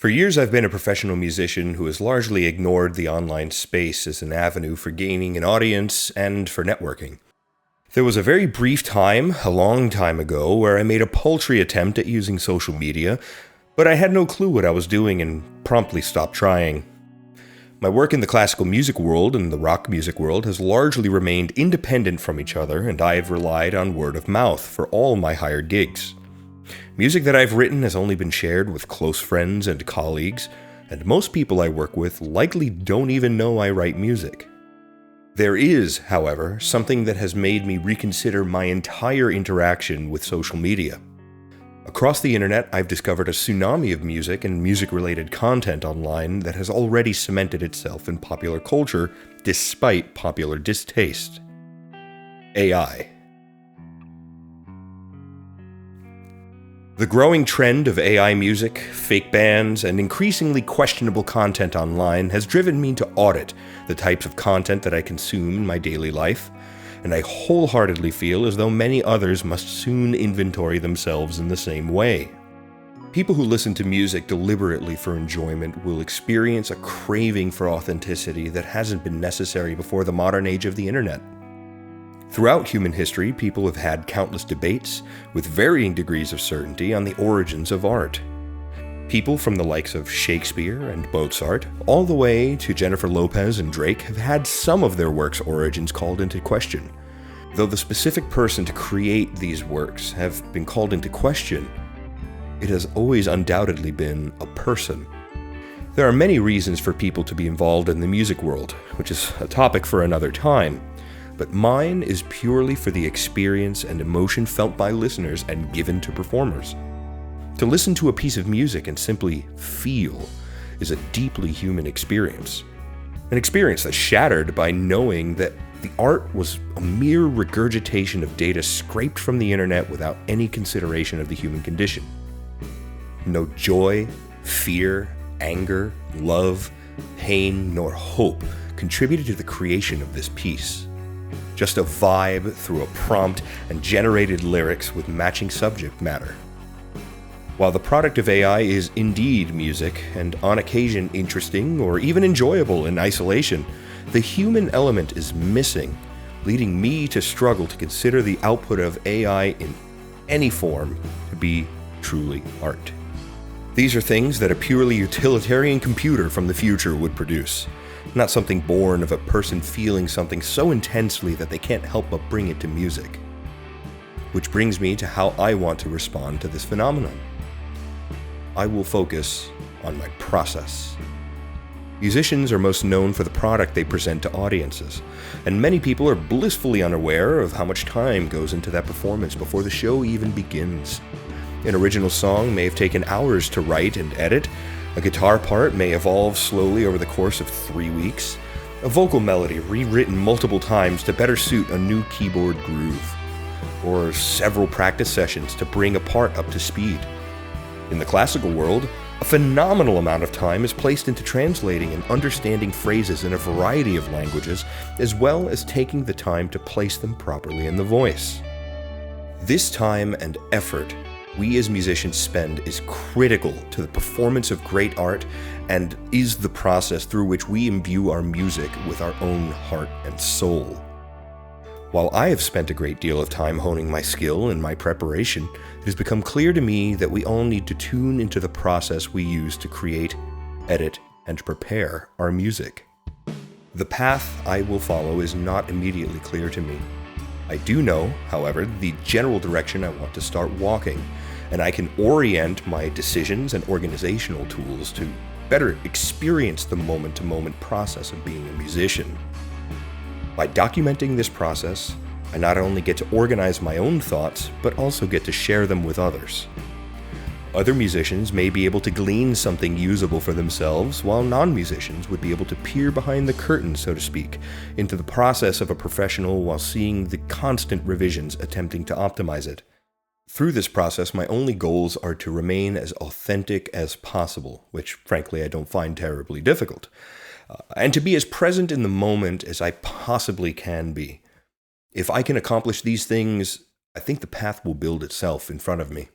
For years, I've been a professional musician who has largely ignored the online space as an avenue for gaining an audience and for networking. There was a very brief time, a long time ago, where I made a paltry attempt at using social media, but I had no clue what I was doing and promptly stopped trying. My work in the classical music world and the rock music world has largely remained independent from each other, and I have relied on word of mouth for all my hired gigs. Music that I've written has only been shared with close friends and colleagues, and most people I work with likely don't even know I write music. There is, however, something that has made me reconsider my entire interaction with social media. Across the internet, I've discovered a tsunami of music and music-related content online that has already cemented itself in popular culture despite popular distaste. AI. The growing trend of AI music, fake bands, and increasingly questionable content online has driven me to audit the types of content that I consume in my daily life, and I wholeheartedly feel as though many others must soon inventory themselves in the same way. People who listen to music deliberately for enjoyment will experience a craving for authenticity that hasn't been necessary before the modern age of the internet. Throughout human history, people have had countless debates, with varying degrees of certainty, on the origins of art. People from the likes of Shakespeare and Mozart, all the way to Jennifer Lopez and Drake, have had some of their works' origins called into question. Though the specific person to create these works have been called into question, it has always undoubtedly been a person. There are many reasons for people to be involved in the music world, which is a topic for another time. But mine is purely for the experience and emotion felt by listeners and given to performers. To listen to a piece of music and simply feel is a deeply human experience. An experience that's shattered by knowing that the art was a mere regurgitation of data scraped from the internet without any consideration of the human condition. No joy, fear, anger, love, pain, nor hope contributed to the creation of this piece. Just a vibe through a prompt and generated lyrics with matching subject matter. While the product of AI is indeed music, and on occasion interesting or even enjoyable in isolation, the human element is missing, leading me to struggle to consider the output of AI in any form to be truly art. These are things that a purely utilitarian computer from the future would produce. Not something born of a person feeling something so intensely that they can't help but bring it to music. Which brings me to how I want to respond to this phenomenon. I will focus on my process. Musicians are most known for the product they present to audiences, and many people are blissfully unaware of how much time goes into that performance before the show even begins. An original song may have taken hours to write and edit. A guitar part may evolve slowly over the course of 3 weeks. A vocal melody rewritten multiple times to better suit a new keyboard groove. Or several practice sessions to bring a part up to speed. In the classical world, a phenomenal amount of time is placed into translating and understanding phrases in a variety of languages, as well as taking the time to place them properly in the voice. This time and effort we as musicians spend is critical to the performance of great art and is the process through which we imbue our music with our own heart and soul. While I have spent a great deal of time honing my skill and my preparation, it has become clear to me that we all need to tune into the process we use to create, edit, and prepare our music. The path I will follow is not immediately clear to me. I do know, however, the general direction I want to start walking, and I can orient my decisions and organizational tools to better experience the moment-to-moment process of being a musician. By documenting this process, I not only get to organize my own thoughts, but also get to share them with others. Other musicians may be able to glean something usable for themselves, while non-musicians would be able to peer behind the curtain, so to speak, into the process of a professional while seeing the constant revisions attempting to optimize it. Through this process, my only goals are to remain as authentic as possible, which frankly I don't find terribly difficult, and to be as present in the moment as I possibly can be. If I can accomplish these things, I think the path will build itself in front of me.